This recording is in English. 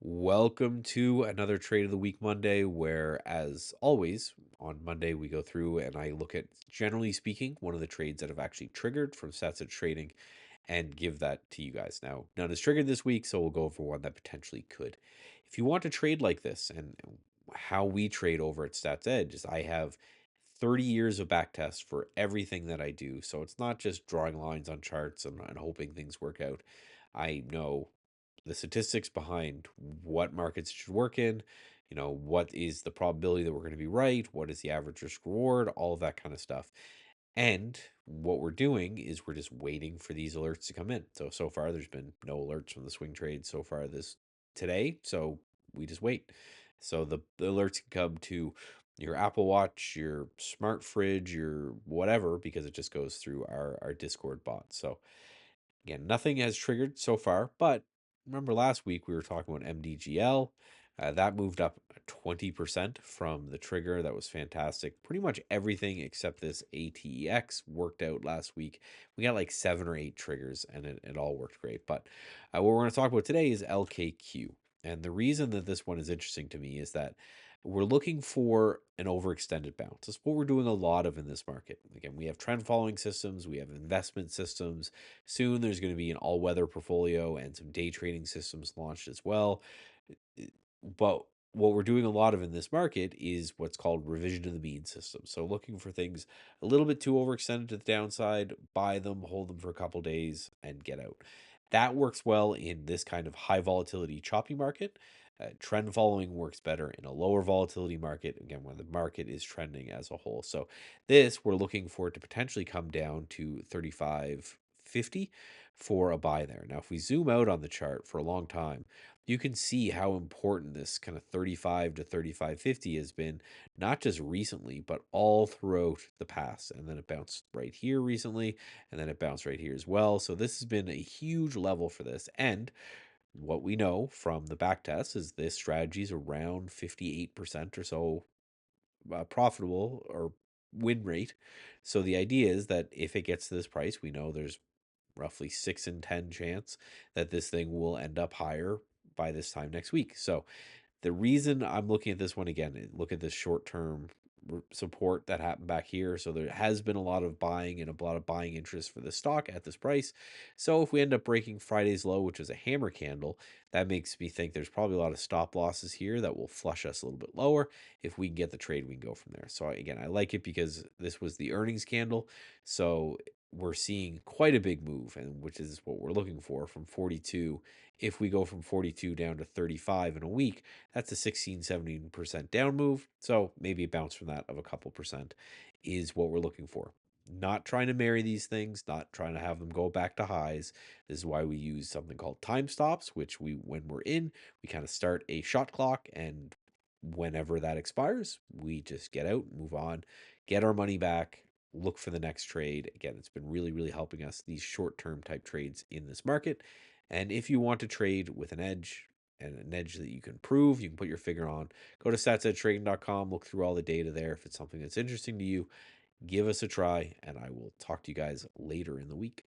Welcome to another Trade of the Week Monday, where, as always, on Monday we go through and I look at, generally speaking, one of the trades that have actually triggered from sets of trading and give that to you guys. Now, none is triggered this week, so we'll go over one that potentially could. If you want to trade like this and how we trade over at Stats Edge is I have 30 years of backtest for everything that I do. So it's not just drawing lines on charts and hoping things work out. I know the statistics behind what markets should work in, what is the probability that we're going to be right, what is the average risk reward, all of that kind of stuff. And what we're doing is we're just waiting for these alerts to come in. So far there's been no alerts from the swing trade so far this today, so we just wait. So the alerts can come to your Apple Watch, your smart fridge, your whatever, because it just goes through our Discord bot. So again, nothing has triggered so far, but remember last week we were talking about MDGL. That moved up 20% from the trigger. That was fantastic. Pretty much everything except this ATEX worked out last week. We got like 7 or 8 triggers and it all worked great. But what we're going to talk about today is LKQ. And the reason that this one is interesting to me is that we're looking for an overextended bounce. That's what we're doing a lot of in this market. Again, we have trend following systems, we have investment systems. Soon there's going to be an all-weather portfolio and some day trading systems launched as well. But what we're doing a lot of in this market is what's called revision to the mean system. So looking for things a little bit too overextended to the downside, buy them, hold them for a couple days, and get out. That works well in this kind of high volatility choppy market. Trend following works better in a lower volatility market, again, when the market is trending as a whole. So this, we're looking for it to potentially come down to 35.50 for a buy there. Now, if we zoom out on the chart for a long time, you can see how important this kind of 35 to 35.50 has been, not just recently, but all throughout the past. And then it bounced right here recently, and then it bounced right here as well. So this has been a huge level for this. And what we know from the back test is this strategy is around 58% or so profitable or win rate. So the idea is that if it gets to this price, we know there's roughly 6 in 10 chance that this thing will end up higher by this time next week. So the reason I'm looking at this one again, look at this short term support that happened back here. So there has been a lot of buying and a lot of buying interest for the stock at this price. So if we end up breaking Friday's low, which is a hammer candle, that makes me think there's probably a lot of stop losses here that will flush us a little bit lower. If we can get the trade, we can go from there. So again, I like it because this was the earnings candle. So we're seeing quite a big move, and which is what we're looking for from 42. If we go from 42 down to 35 in a week, that's a 16-17% down move. So maybe a bounce from that of a couple percent is what we're looking for. Not trying to marry these things, not trying to have them go back to highs. This is why we use something called time stops, which when we're in, we kind of start a shot clock, and whenever that expires, we just get out, move on, get our money back, look for the next trade. Again, it's been really, really helping us, these short term type trades in this market. And if you want to trade with an edge, and an edge that you can prove, you can put your figure on, go to statsedgetrading.com, look through all the data there. If it's something that's interesting to you, give us a try, and I will talk to you guys later in the week.